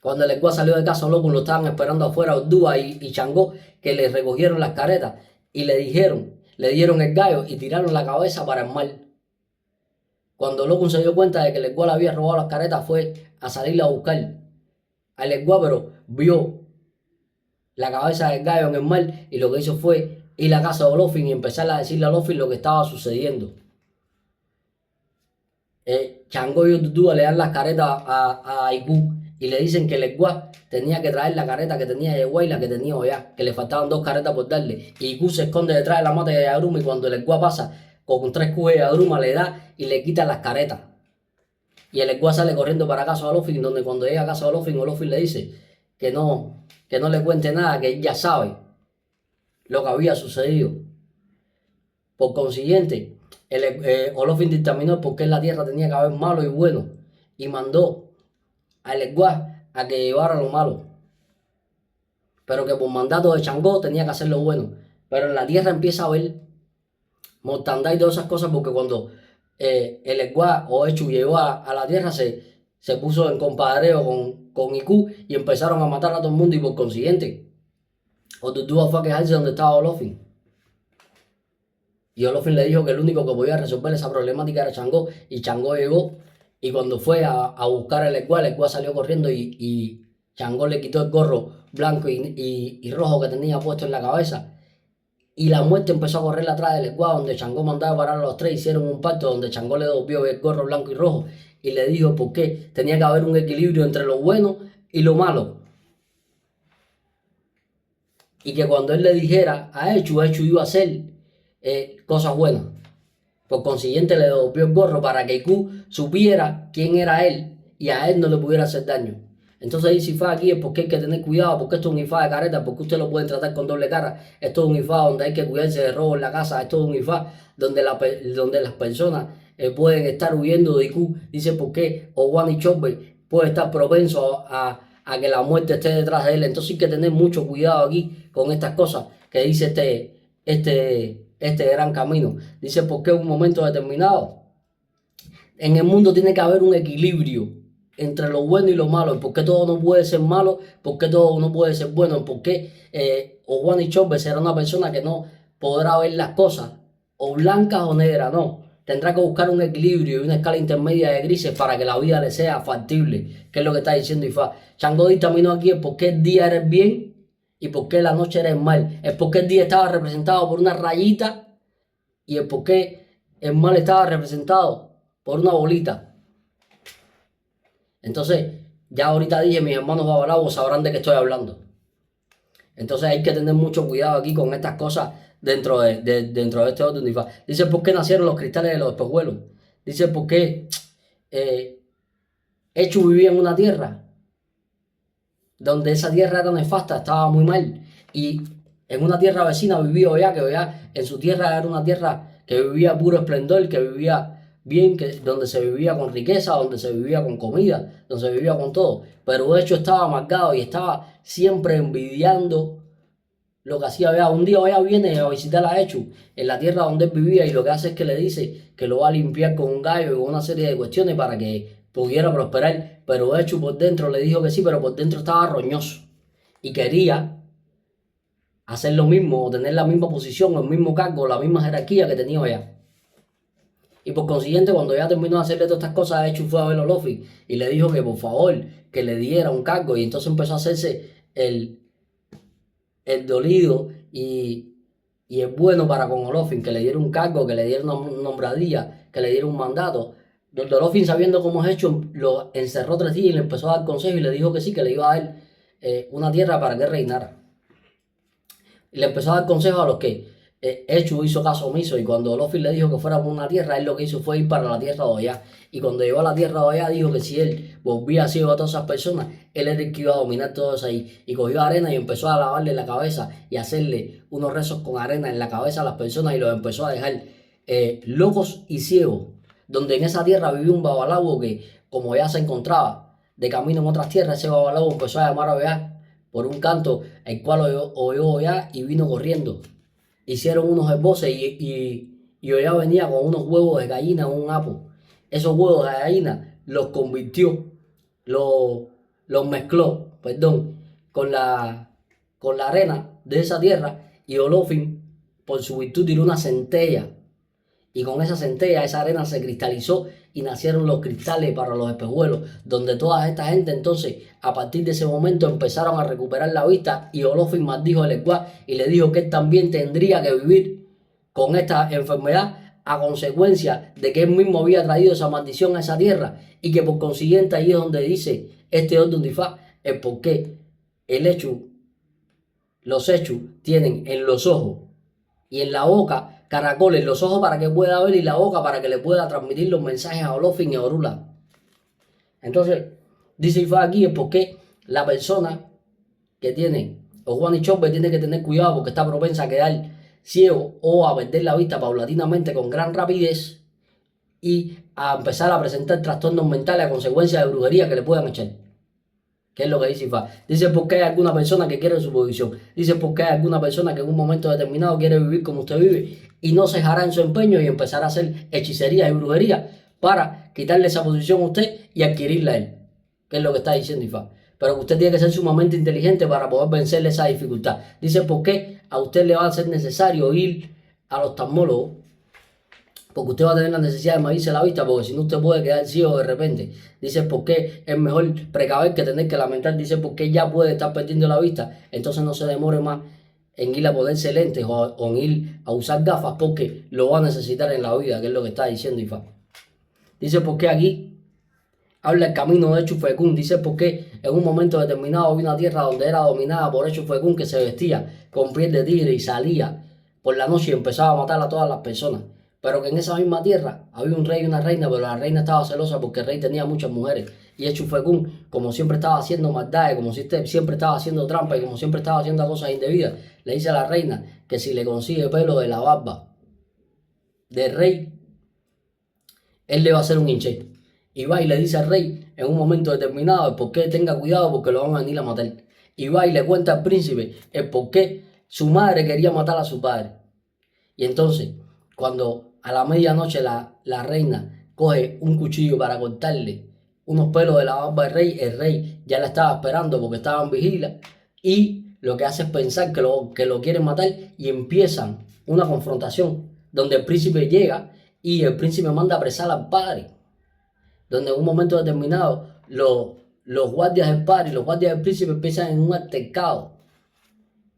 Cuando el Legua salió de casa, Olokun lo estaban esperando afuera Ordúa y Changó, que le recogieron las caretas y le dieron el gallo y tiraron la cabeza para el mar. Cuando Olokun se dio cuenta de que el Legua le había robado las caretas, fue a salirle a buscar al Legua, pero vio la cabeza del gallo en el mar y lo que hizo fue ir a la casa de Olofin y empezar a decirle a Olofin lo que estaba sucediendo. Changó y Ordúa le dan las caretas a Iku y le dicen que Legua tenía que traer la careta que tenía Yegua y la que tenía Oya, que le faltaban 2 caretas por darle. Y Iku se esconde detrás de la mata de Yagruma y cuando Legua pasa con 3 cubos de Yagruma le da y le quita las caretas. Y el Legua sale corriendo para casa de Olofin, donde cuando llega a casa de Olofin le dice que no le cuente nada, que él ya sabe lo que había sucedido. Por consiguiente, Olofin dictaminó por qué en la tierra tenía que haber malo y bueno y mandó a Legua a que llevara lo malo, pero que por mandato de Changó tenía que hacer lo bueno. Pero en la tierra empieza a haber mortandad y todas esas cosas porque cuando el Eguá o Echu llegó a la tierra, se puso en compadreo con Iku y empezaron a matar a todo el mundo y por consiguiente Otutua fue a quejarse donde estaba Olofin. Y Olofin le dijo que el único que podía resolver esa problemática era Changó. Y Changó llegó y cuando fue a buscar el Eguá salió corriendo y Changó le quitó el gorro blanco y rojo que tenía puesto en la cabeza. Y la muerte empezó a correr atrás del Eguá, donde Changó mandaba parar a los tres. Hicieron un pacto donde Changó le devolvió el gorro blanco y rojo y le dijo por qué tenía que haber un equilibrio entre lo bueno y lo malo. Y que cuando él le dijera a Echu iba a hacer cosas buenas. Por consiguiente le devolvió el gorro para que Iku supiera quién era él y a él no le pudiera hacer daño. Entonces dice Ifá aquí es porque hay que tener cuidado, porque esto es un Ifá de careta, porque usted lo pueden tratar con doble cara. Esto es un Ifá donde hay que cuidarse de robo en la casa, esto es un Ifá donde las personas pueden estar huyendo de Iku. Dice porque Owani Chopper puede estar propenso a que la muerte esté detrás de él. Entonces hay que tener mucho cuidado aquí con estas cosas que dice este gran camino. Dice porque en un momento determinado en el mundo tiene que haber un equilibrio entre lo bueno y lo malo, porque todo no puede ser malo, porque todo no puede ser bueno, porque Owani Chopper será una persona que no podrá ver las cosas o blancas o negras, no. Tendrá que buscar un equilibrio y una escala intermedia de grises para que la vida le sea factible, que es lo que está diciendo Ifá. Changó dictaminó aquí el por qué el día era el bien y por qué la noche era el mal. Es porque el día estaba representado por una rayita y el por qué el mal estaba representado por una bolita. Entonces, ya ahorita dije, mis hermanos babalabos sabrán de qué estoy hablando. Entonces hay que tener mucho cuidado aquí con estas cosas dentro de este orden de Ifá. Dice, ¿por qué nacieron los cristales de los espejuelos? Dice, ¿por qué Echu vivía en una tierra donde esa tierra era nefasta, estaba muy mal? Y en una tierra vecina vivía Oya, que Oya en su tierra era una tierra que vivía puro esplendor, que vivía bien, donde se vivía con riqueza, donde se vivía con comida, donde se vivía con todo. Pero Echu estaba amargado y estaba siempre envidiando lo que hacía Oya. Un día Oya viene a visitar a Echu en la tierra donde él vivía y lo que hace es que le dice que lo va a limpiar con un gallo y con una serie de cuestiones para que pudiera prosperar. Pero Echu por dentro le dijo que sí, pero por dentro estaba roñoso y quería hacer lo mismo o tener la misma posición, el mismo cargo, la misma jerarquía que tenía Oya. Y por consiguiente, cuando ya terminó de hacerle todas estas cosas, Echu fue a ver a Olofin y le dijo que por favor, que le diera un cargo. Y entonces empezó a hacerse el dolido y el bueno para con Olofin, que le diera un cargo, que le diera una nombradía, que le diera un mandato. Donde Olofin, sabiendo cómo es Echu, lo encerró 3 días y le empezó a dar consejos y le dijo que sí, que le iba a dar una tierra para que reinara. Y le empezó a dar consejos a los que Echu hizo caso omiso, y cuando Olofin le dijo que fuera por una tierra, él lo que hizo fue ir para la tierra de Oya. Y cuando llegó a la tierra de Oya, dijo que si él volvía así a todas esas personas, él era el que iba a dominar todo eso ahí. Y cogió arena y empezó a lavarle la cabeza y a hacerle unos rezos con arena en la cabeza a las personas y los empezó a dejar locos y ciegos. Donde en esa tierra vivía un babalao que, como ya se encontraba de camino en otras tierras, ese babalao empezó a llamar a Oya por un canto, el cual oyó Oya y vino corriendo. Hicieron unos esboces y Oya venía con unos huevos de gallina en un apo. Esos huevos de gallina los convirtió, los mezcló, perdón, con la arena de esa tierra, y Olofin, por su virtud, tiró una centella. Y con esa centella, esa arena se cristalizó y nacieron los cristales para los espejuelos, donde toda esta gente entonces, a partir de ese momento, empezaron a recuperar la vista, y Olofin maldijo el Eguá y le dijo que él también tendría que vivir con esta enfermedad a consecuencia de que él mismo había traído esa maldición a esa tierra, y que por consiguiente ahí es donde dice este orden de Ifá el por qué los Echu tienen en los ojos y en la boca caracoles, los ojos para que pueda ver y la boca para que le pueda transmitir los mensajes a Olofin y a Orula. Entonces, dice Ifá aquí es porque la persona que tiene Owani Chopper tiene que tener cuidado, porque está propensa a quedar ciego o a perder la vista paulatinamente con gran rapidez y a empezar a presentar trastornos mentales a consecuencia de brujería que le puedan echar. ¿Qué es lo que dice Ifá? Dice porque hay alguna persona que quiere su posición. Dice porque hay alguna persona que en un momento determinado quiere vivir como usted vive y no cejará en su empeño y empezar a hacer hechicerías y brujerías para quitarle esa posición a usted y adquirirla a él. ¿Qué es lo que está diciendo Ifá? Pero que usted tiene que ser sumamente inteligente para poder vencerle esa dificultad. Dice por qué a usted le va a ser necesario ir al oftalmólogo, porque usted va a tener la necesidad de medirse la vista, porque si no usted puede quedar ciego de repente. Dice por qué es mejor precaver que tener que lamentar. Dice por qué ya puede estar perdiendo la vista, entonces no se demore más en ir a ponerse lentes o en ir a usar gafas, porque lo va a necesitar en la vida, que es lo que está diciendo Ifá. Dice por qué aquí habla el camino de Chufecún. Dice por qué en un momento determinado había una tierra donde era dominada por Chufecún, que se vestía con piel de tigre y salía por la noche y empezaba a matar a todas las personas. Pero que en esa misma tierra había un rey y una reina, pero la reina estaba celosa porque el rey tenía muchas mujeres. Y Chufecún, como siempre estaba haciendo maldades, como siempre estaba haciendo trampa y como siempre estaba haciendo cosas indebidas, le dice a la reina que si le consigue pelo de la barba del rey, él le va a hacer un hinche. Y va y le dice al rey en un momento determinado el por qué tenga cuidado porque lo van a venir a matar. Y va y le cuenta al príncipe el por qué su madre quería matar a su padre. Y entonces, cuando a la medianoche la reina coge un cuchillo para cortarle unos pelos de la barba del rey, el rey ya la estaba esperando porque estaba en vigilia y lo que hace es pensar que lo quieren matar y empiezan una confrontación donde el príncipe llega y el príncipe manda a apresar al padre, donde en un momento determinado los guardias del padre y los guardias del príncipe empiezan en un altercado,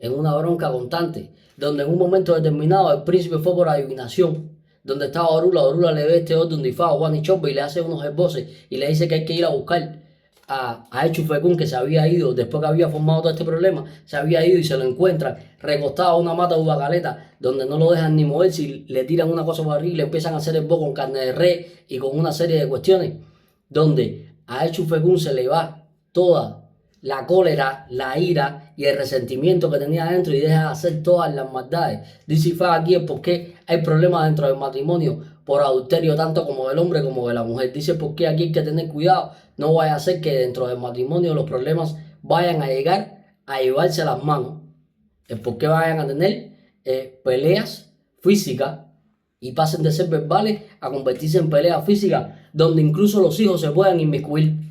en una bronca constante, donde en un momento determinado el príncipe fue por adivinación, donde estaba Orula le ve este orden de Ifá a Juan y Chope y le hace unos esboces y le dice que hay que ir a buscar a Chufecún, que se había ido, después que había formado todo este problema, se había ido y se lo encuentran recostado a una mata de ubacaleta, donde no lo dejan ni moverse y le tiran una cosa por arriba y le empiezan a hacer el con carne de res y con una serie de cuestiones, donde a Chufecún se le va toda la cólera, la ira y el resentimiento que tenía adentro y deja de hacer todas las maldades. Dice Ifá aquí es porque hay problemas dentro del matrimonio por adulterio tanto como del hombre como de la mujer. Dice porque aquí hay que tener cuidado, no vaya a ser que dentro del matrimonio los problemas vayan a llegar a llevarse las manos, es porque vayan a tener peleas físicas y pasen de ser verbales a convertirse en peleas físicas, donde incluso los hijos se puedan inmiscuir.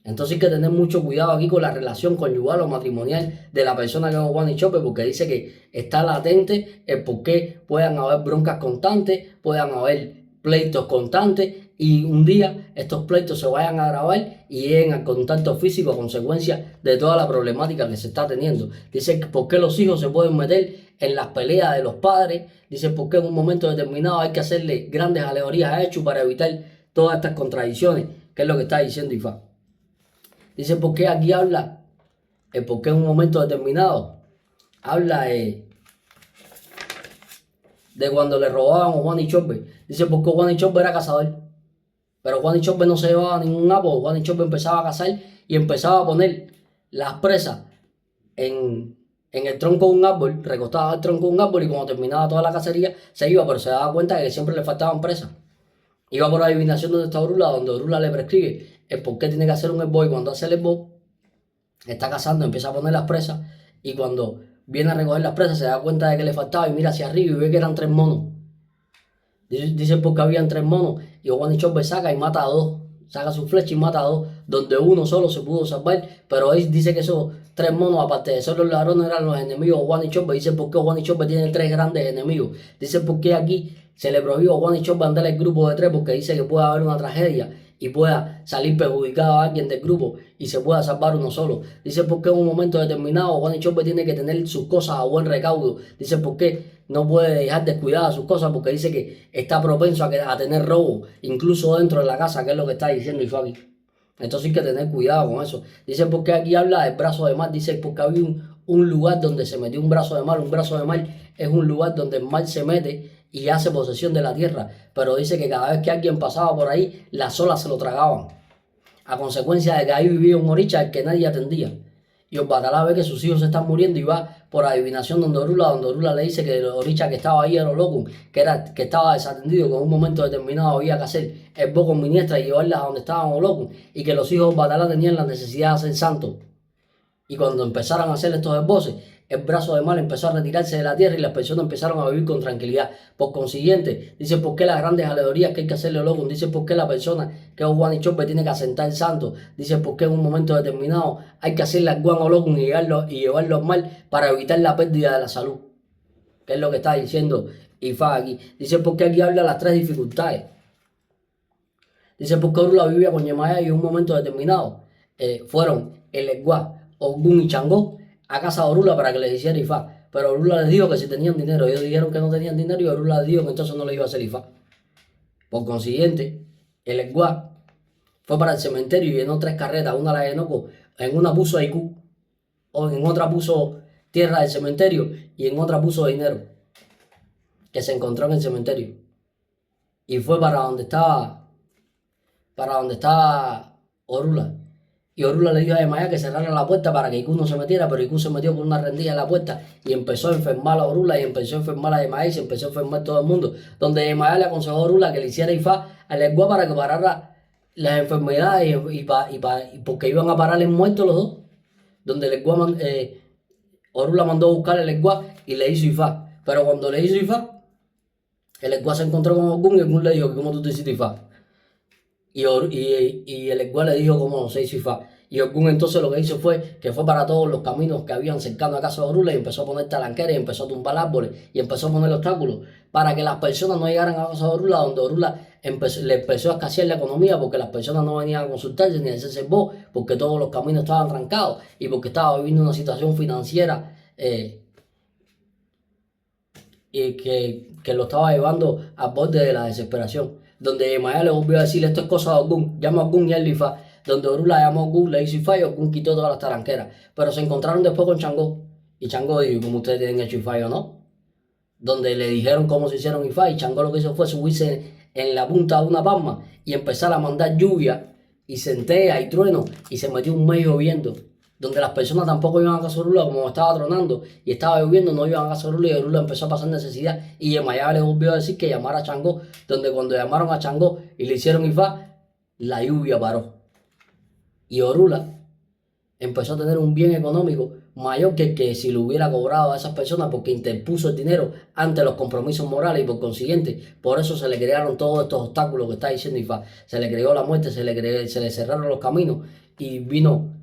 Entonces hay que tener mucho cuidado aquí con la relación conyugal o matrimonial de la persona que es Juan y Chope, porque dice que está latente el por qué puedan haber broncas constantes, puedan haber pleitos constantes y un día estos pleitos se vayan a agravar y lleguen al contacto físico a consecuencia de toda la problemática que se está teniendo. Dice que por qué los hijos se pueden meter en las peleas de los padres, dice por qué en un momento determinado hay que hacerle grandes alegorías a Echu para evitar todas estas contradicciones, que es lo que está diciendo Ifá. Dice por qué aquí habla, por qué en un momento determinado habla de cuando le robaban a Juan y Chope. Dice porque Juan y Chope era cazador, pero Juan y Chope no se llevaba ningún apo. Juan y Chope empezaba a cazar y empezaba a poner las presas en el tronco de un árbol, recostaba el tronco de un árbol y cuando terminaba toda la cacería se iba, pero se daba cuenta de que siempre le faltaban presas. Iba por adivinación donde está Orula, donde Orula le prescribe el por qué tiene que hacer un esbo y cuando hace el esbo está cazando, empieza a poner las presas y cuando viene a recoger las presas se da cuenta de que le faltaba y mira hacia arriba y ve que eran 3 monos. Dice porque habían 3 monos y Juan y Chope saca y mata a 2, saca su flecha y mata a 2, donde uno solo se pudo salvar, pero él dice que esos 3 monos, aparte de ser los ladrones, eran los enemigos de Juan y Chope. Dice por qué Juan y Chope tiene 3 grandes enemigos. Dice por qué aquí se le prohibió a Juan y Chope andar el grupo de 3, porque dice que puede haber una tragedia y pueda salir perjudicado a alguien del grupo y se pueda salvar uno solo. Dice por qué en un momento determinado Juan y Chope tiene que tener sus cosas a buen recaudo. Dice por qué no puede dejar descuidadas sus cosas, porque dice que está propenso a tener robo, incluso dentro de la casa, que es lo que está diciendo Ifá. Entonces hay que tener cuidado con eso. Dice porque aquí habla del brazo de mar. Dice porque había un lugar donde se metió un brazo de mar. Un brazo de mar es un lugar donde el mar se mete y hace posesión de la tierra. Pero dice que cada vez que alguien pasaba por ahí, las olas se lo tragaban. A consecuencia de que ahí vivía un oricha al que nadie atendía. Y Obatalá ve que sus hijos se están muriendo y va por adivinación donde Orula le dice que el Oricha que estaba ahí era Olokun, que estaba desatendido, que en un momento determinado había que hacer el bo con Miniestra y llevarlas a donde estaban Olokun, y que los hijos de Obatalá tenían la necesidad de ser santos. Y cuando empezaron a hacer estos esboces, el brazo de mal empezó a retirarse de la tierra y las personas empezaron a vivir con tranquilidad. Por consiguiente, dice por qué las grandes alegorías que hay que hacerle Olokun, dice por qué la persona que es Juan y Chope tiene que asentar el santo, dice por qué en un momento determinado hay que hacerle al Juan Olokun y llevarlo al mal para evitar la pérdida de la salud. Que es lo que está diciendo Ifá aquí. Dice por qué aquí habla las tres dificultades. Dice por qué Orula vivía con Yemayá y en un momento determinado fueron el Eguá, Ogún y Changó a casa de Orula para que les hiciera Ifá. Pero Orula les dijo que si tenían dinero, ellos dijeron que no tenían dinero y Orula les dijo que entonces no les iba a hacer Ifá. Por consiguiente, el Eguá fue para el cementerio y llenó 3 carretas, una la llenó en una puso Aikú, o en otra puso tierra del cementerio y en otra puso dinero que se encontró en el cementerio. Y fue para donde estaba Orula. Y Orula le dijo a Yemayá que cerrara la puerta para que Ikú no se metiera, pero Ikú se metió por una rendija en la puerta y empezó a enfermar a Orula y empezó a enfermar a Yemayá y se empezó a enfermar todo el mundo. Donde Yemayá le aconsejó a Orula que le hiciera Ifá al Eguá para que parara las enfermedades y porque iban a parar en muertos los dos. Donde el Eguá, Orula mandó a buscar el Eguá y le hizo Ifá. Pero cuando le hizo Ifá, el Eguá se encontró con Ogún y Ogún le dijo que cómo tú te hiciste Ifá. Y el Eguá le dijo cómo se hizo Ifá. Y Ogún entonces lo que hizo fue que fue para todos los caminos que habían cercano a casa de Orula y empezó a poner talanqueras y empezó a tumbar árboles y empezó a poner obstáculos para que las personas no llegaran a casa de Orula, donde Orula le empezó a escasear la economía porque las personas no venían a consultarse ni a hacerse voz, porque todos los caminos estaban trancados y porque estaba viviendo una situación financiera y que lo estaba llevando al borde de la desesperación. Donde Yemayá le volvió a decir, esto es cosa de Ogún, llama a Ogún y él Ifá. Donde Orula llamó a Ogún, le hizo Ifá y Ogún quitó todas las talanqueras. Pero se encontraron después con Changó. Y Changó dijo, ¿cómo ustedes tienen hecho Ifá o no? Donde le dijeron cómo se hicieron Ifá y Changó lo que hizo fue subirse en la punta de una palma y empezar a mandar lluvia y centella y trueno y se metió un mes lloviendo. Donde las personas tampoco iban a casa de Orula, como estaba tronando y estaba lloviendo, no iban a casa de Orula y Orula empezó a pasar necesidad. Y Yemayá le volvió a decir que llamara a Changó, donde cuando llamaron a Changó y le hicieron Ifá, la lluvia paró. Y Orula empezó a tener un bien económico mayor que el que si lo hubiera cobrado a esas personas porque interpuso el dinero ante los compromisos morales y por consiguiente, por eso se le crearon todos estos obstáculos que está diciendo Ifá. Se le creó la muerte, se le cerraron los caminos y vino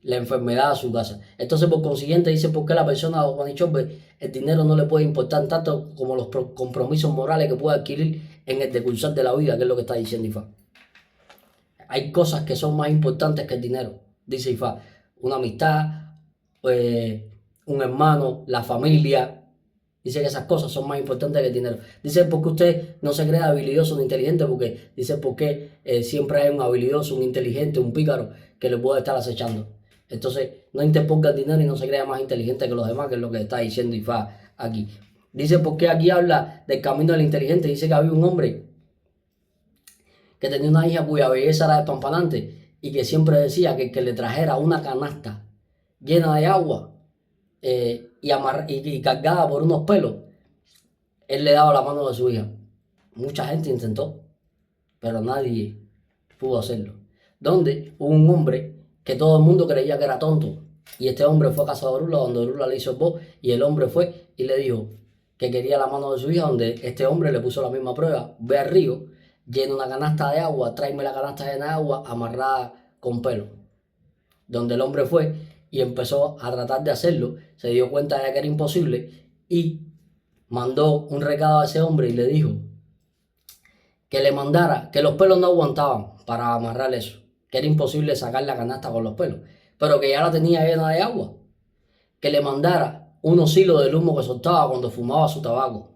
la enfermedad a su casa. Entonces, por consiguiente, dice por qué la persona de Juan y Chope, el dinero no le puede importar tanto como los compromisos morales que puede adquirir en el decursar de la vida, que es lo que está diciendo Ifá. Hay cosas que son más importantes que el dinero, dice Ifá. Una amistad, un hermano, la familia. Dice que esas cosas son más importantes que el dinero. Dice porque usted no se crea habilidoso ni inteligente, porque dice porque siempre hay un habilidoso, un inteligente, un pícaro que le puede estar acechando. Entonces, no interponga el dinero y no se crea más inteligente que los demás, que es lo que está diciendo Ifá aquí. Dice porque aquí habla del camino del inteligente. Dice que había un hombre que tenía una hija cuya belleza era despampanante y que siempre decía que el que le trajera una canasta llena de agua y cargada por unos pelos, él le daba la mano de su hija. Mucha gente intentó, pero nadie pudo hacerlo. Donde hubo un hombre que todo el mundo creía que era tonto, y este hombre fue a casa de Orula, donde Orula le hizo el voz, y el hombre fue y le dijo que quería la mano de su hija, donde este hombre le puso la misma prueba. Ve al río, llena una canasta de agua, tráeme la canasta llena de agua amarrada con pelo. Donde el hombre fue y empezó a tratar de hacerlo, se dio cuenta de que era imposible y mandó un recado a ese hombre y le dijo que le mandara, que los pelos no aguantaban para amarrar eso, que era imposible sacar la canasta con los pelos, pero que ya la tenía llena de agua, que le mandara unos hilos del humo que soltaba cuando fumaba su tabaco.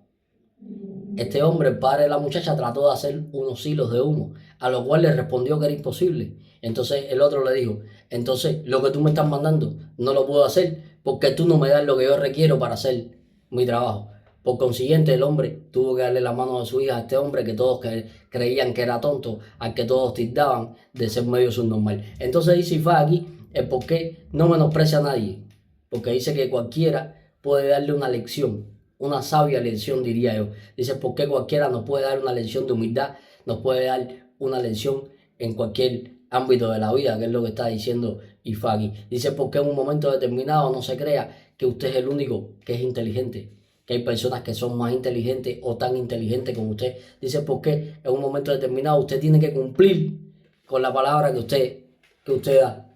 Este hombre, el padre de la muchacha, trató de hacer unos hilos de humo, a lo cual le respondió que era imposible. Entonces el otro le dijo, entonces lo que tú me estás mandando no lo puedo hacer porque tú no me das lo que yo requiero para hacer mi trabajo. Por consiguiente, el hombre tuvo que darle la mano a su hija a este hombre que todos creían que era tonto, al que todos tildaban de ser medio subnormal. Entonces dice Ifá aquí el por qué no menosprecia a nadie, porque dice que cualquiera puede darle una lección, una sabia lección, diría yo. Dice por qué cualquiera nos puede dar una lección de humildad, nos puede dar una lección en cualquier ámbito de la vida, que es lo que está diciendo Ifaki. Dice por qué en un momento determinado no se crea que usted es el único que es inteligente, que hay personas que son más inteligentes o tan inteligentes como usted. Dice por qué en un momento determinado usted tiene que cumplir con la palabra que usted da,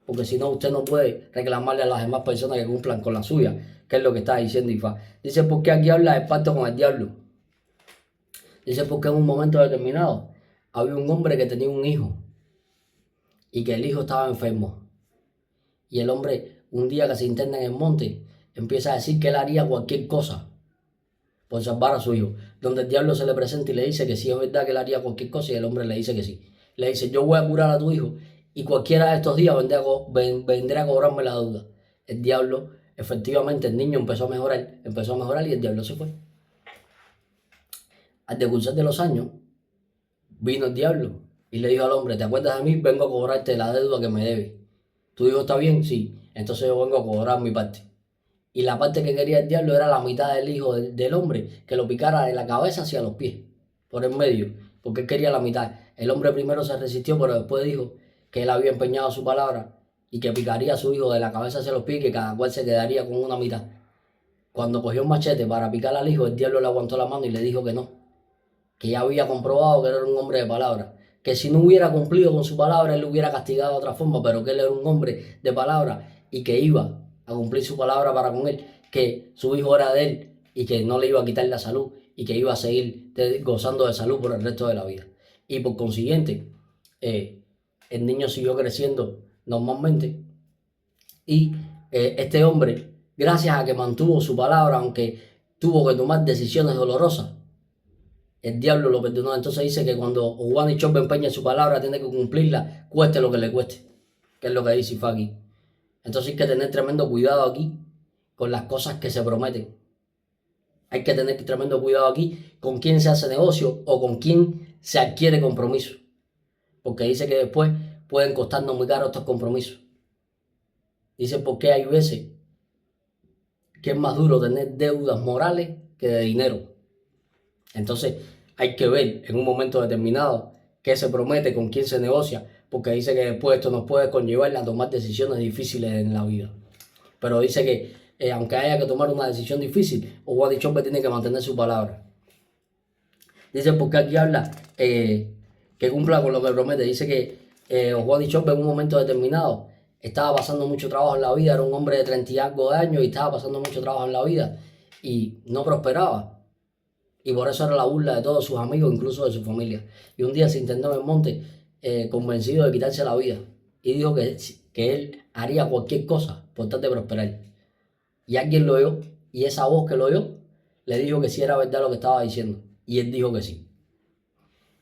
porque si no usted no puede reclamarle a las demás personas que cumplan con la suya, que es lo que está diciendo Ifá. Dice por qué aquí habla de pacto con el diablo. Dice porque en un momento determinado había un hombre que tenía un hijo y que el hijo estaba enfermo. Y el hombre, un día que se interna en el monte, empieza a decir que él haría cualquier cosa por salvar a su hijo. Donde el diablo se le presenta y le dice que sí es verdad que él haría cualquier cosa, y el hombre le dice que sí. Le dice, yo voy a curar a tu hijo y cualquiera de estos días vendré a cobrarme la deuda. El diablo, efectivamente, el niño empezó a mejorar y el diablo se fue. Al decursar de los años, vino el diablo y le dijo al hombre, ¿te acuerdas de mí? Vengo a cobrarte la deuda que me debes. ¿Tu hijo está bien? Sí. Entonces yo vengo a cobrar mi parte. Y la parte que quería el diablo era la mitad del hijo del hombre, que lo picara de la cabeza hacia los pies, por el medio, porque él quería la mitad. El hombre primero se resistió, pero después dijo que él había empeñado su palabra y que picaría a su hijo de la cabeza hacia los pies y que cada cual se quedaría con una mitad. Cuando cogió un machete para picar al hijo, el diablo le aguantó la mano y le dijo que ya había comprobado que él era un hombre de palabra, que si no hubiera cumplido con su palabra, él lo hubiera castigado de otra forma, pero que él era un hombre de palabra y que iba a cumplir su palabra para con él, que su hijo era de él y que no le iba a quitar la salud y que iba a seguir gozando de salud por el resto de la vida. Y por consiguiente, el niño siguió creciendo normalmente y este hombre, gracias a que mantuvo su palabra, aunque tuvo que tomar decisiones dolorosas, el diablo lo perdonó. Entonces dice que cuando Juan y Chop empeña su palabra, tiene que cumplirla, cueste lo que le cueste, que es lo que dice Ifaki. Entonces hay que tener tremendo cuidado aquí con las cosas que se prometen. Hay que tener tremendo cuidado aquí con quién se hace negocio o con quién se adquiere compromiso. Porque dice que después pueden costarnos muy caro estos compromisos. Dice porque hay veces que es más duro tener deudas morales que de dinero. Entonces hay que ver en un momento determinado qué se promete, con quién se negocia, porque dice que después esto nos puede conllevar a tomar decisiones difíciles en la vida. Pero dice que aunque haya que tomar una decisión difícil, Owani Chombe tiene que mantener su palabra. Dice porque aquí habla que cumpla con lo que promete. Dice que Owani Chombe en un momento determinado estaba pasando mucho trabajo en la vida, era un hombre de 30 y algo de años y estaba pasando mucho trabajo en la vida y no prosperaba. Y por eso era la burla de todos sus amigos, incluso de su familia. Y un día se intentó en el monte, convencido de quitarse la vida. Y dijo que él haría cualquier cosa por tal de prosperar. Y alguien lo oyó, y esa voz que lo oyó, le dijo que sí era verdad lo que estaba diciendo. Y él dijo que sí.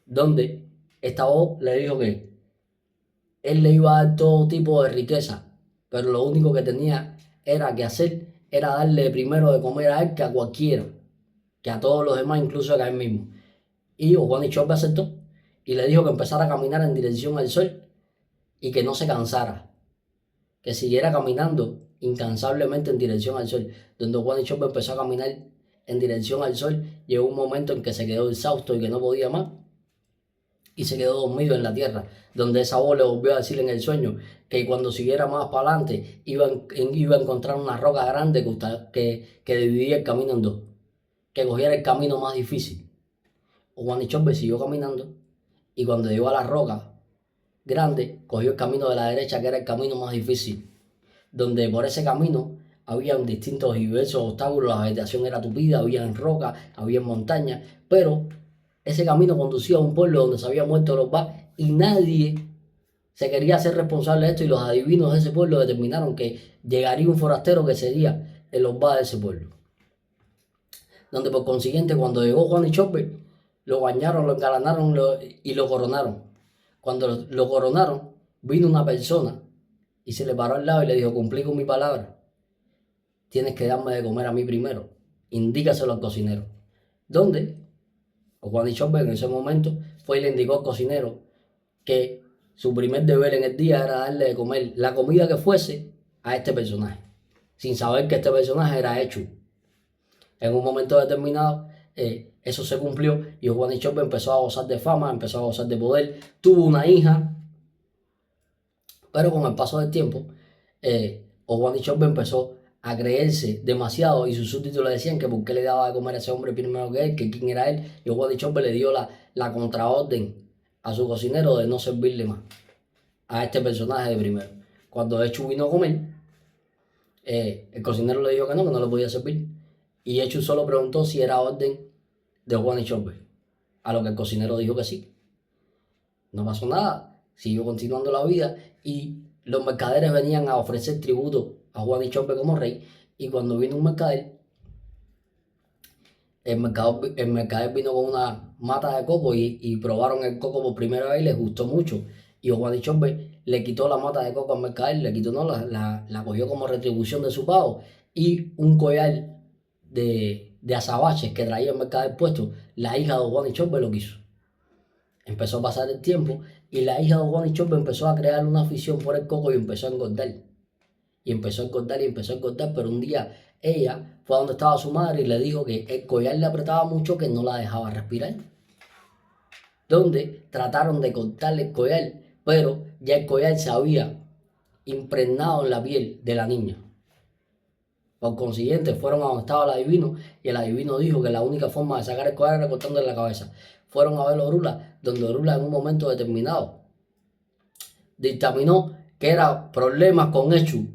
Donde esta voz le dijo que él le iba a dar todo tipo de riqueza, pero lo único que tenía que hacer era darle primero de comer a él que a cualquiera, que a todos los demás, incluso a él mismo. Y Juan Chop aceptó y le dijo que empezara a caminar en dirección al sol y que no se cansara, que siguiera caminando incansablemente en dirección al sol. Donde Juan Chop empezó a caminar en dirección al sol, llegó un momento en que se quedó exhausto y que no podía más y se quedó dormido en la tierra, donde esa voz le volvió a decir en el sueño que cuando siguiera más para adelante iba a encontrar una roca grande que dividía el camino en dos, que cogiera el camino más difícil. Juan Chombe siguió caminando y cuando llegó a la roca grande, cogió el camino de la derecha, que era el camino más difícil, donde por ese camino habían distintos y diversos obstáculos, la vegetación era tupida, había rocas, había montañas, pero ese camino conducía a un pueblo donde se habían muerto los Ba y nadie se quería hacer responsable de esto, y los adivinos de ese pueblo determinaron que llegaría un forastero que sería el Ba de ese pueblo. Donde por consiguiente cuando llegó Juan Chombe, lo bañaron, lo engalanaron y lo coronaron. Cuando lo coronaron, vino una persona y se le paró al lado y le dijo: cumplí con mi palabra, tienes que darme de comer a mí primero, indícaselo al cocinero. Donde Juan Chombe en ese momento fue y le indicó al cocinero que su primer deber en el día era darle de comer la comida que fuese a este personaje, sin saber que este personaje era Echu. En un momento determinado, eso se cumplió y Giovanni Chopper empezó a gozar de fama, empezó a gozar de poder, tuvo una hija, pero con el paso del tiempo, Giovanni Chopper empezó a creerse demasiado y sus súbditos le decían que por qué le daba de comer a ese hombre primero que él, que quién era él, y Giovanni Chopper le dio la contraorden a su cocinero de no servirle más a este personaje de primero. Cuando Echu vino a comer, el cocinero le dijo que no le podía servir. Y Echu solo preguntó si era orden de Giovanni Chopper, a lo que el cocinero dijo que sí. No pasó nada, siguió continuando la vida y los mercaderes venían a ofrecer tributo a Giovanni Chopper como rey. Y cuando vino un mercader, el mercader vino con una mata de coco y probaron el coco por primera vez y les gustó mucho. Y Giovanni Chopper le quitó la mata de coco al mercader, le quitó, no, la cogió como retribución de su pago. Y un collar de azabaches que traía el mercader puesto, la hija de Giovanni Chopper lo quiso. Empezó a pasar el tiempo y la hija de Giovanni Chopper empezó a crear una afición por el coco y empezó a engordar. Y empezó a engordar y empezó a engordar, pero un día ella fue a donde estaba su madre y le dijo que el collar le apretaba mucho, que no la dejaba respirar. Donde trataron de cortarle el collar, pero ya el collar se había impregnado en la piel de la niña. Por consiguiente, fueron a donde estaba el adivino y el adivino dijo que la única forma de sacar el collar era cortándole la cabeza. Fueron a ver a Orula, donde Orula en un momento determinado dictaminó que era problemas con Echu,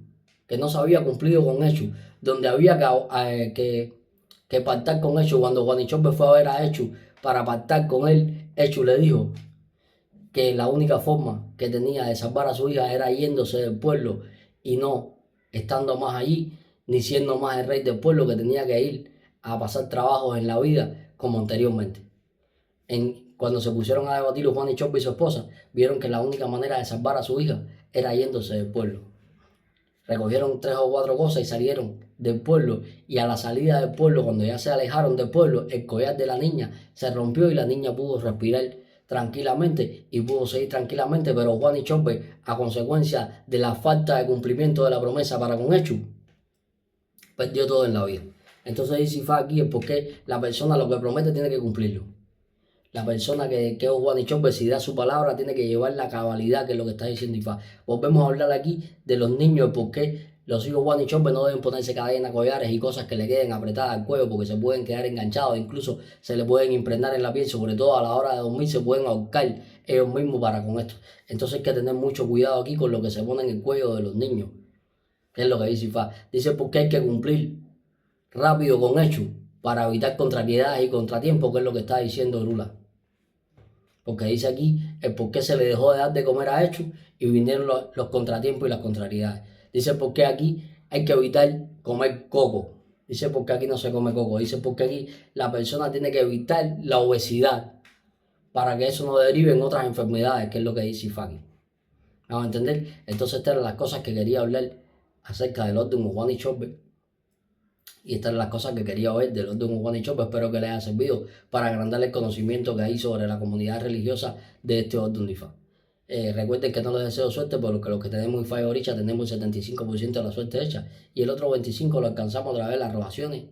que no se había cumplido con Echu, donde había que pactar con Echu. Cuando Giovanni Chopper fue a ver a Echu para pactar con él, Echu le dijo que la única forma que tenía de salvar a su hija era yéndose del pueblo y no estando más allí, ni siendo más el rey del pueblo, que tenía que ir a pasar trabajos en la vida como anteriormente. Cuando se pusieron a debatir Giovanni Chopper y su esposa, vieron que la única manera de salvar a su hija era yéndose del pueblo. Recogieron 3 o 4 cosas y salieron del pueblo, y a la salida del pueblo, cuando ya se alejaron del pueblo, el collar de la niña se rompió y la niña pudo respirar tranquilamente y pudo seguir tranquilamente, pero Giovanni Chopper, a consecuencia de la falta de cumplimiento de la promesa para con Echu, perdió todo en la vida. Entonces dice aquí el por qué la persona lo que promete tiene que cumplirlo. La persona que es Giovanni Chopper, si da su palabra, tiene que llevar la cabalidad, que es lo que está diciendo IFA. Volvemos a hablar aquí de los niños, porque los hijos de Giovanni Chopper no deben ponerse cadenas, collares y cosas que le queden apretadas al cuello, porque se pueden quedar enganchados, incluso se le pueden impregnar en la piel, sobre todo a la hora de dormir, se pueden ahorcar ellos mismos para con esto. Entonces hay que tener mucho cuidado aquí con lo que se pone en el cuello de los niños, que es lo que dice IFA. Dice porque hay que cumplir rápido con hechos para evitar contrariedades y contratiempos, que es lo que está diciendo Orula. Porque dice aquí el por qué se le dejó de dar de comer a Echu y vinieron los contratiempos y las contrariedades. Dice por qué aquí hay que evitar comer coco. Dice por qué aquí no se come coco. Dice por qué aquí la persona tiene que evitar la obesidad para que eso no derive en otras enfermedades, que es lo que dice Ifaki. ¿Vamos a entender? Entonces estas eran las cosas que quería hablar acerca del orden de Giovanni Chopper. Y estas eran las cosas que quería ver del orden de Giovanni Chopper. Espero que les haya servido para agrandar el conocimiento que hay sobre la comunidad religiosa de este orden de Ifá. Recuerden que no les deseo suerte, porque los que tenemos Ifá y Oricha tenemos el 75% de la suerte hecha, y el otro 25% lo alcanzamos a través de las rogaciones,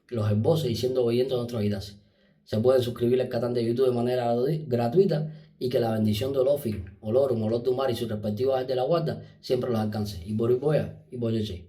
los esboces y siendo obedientes a nuestros guidas. Se pueden suscribir al canal de YouTube de manera gratuita, y que la bendición de Olofin, Olorum, Olodumare y sus respectivos de la guarda siempre los alcance. Y por Iboya y Boyeche.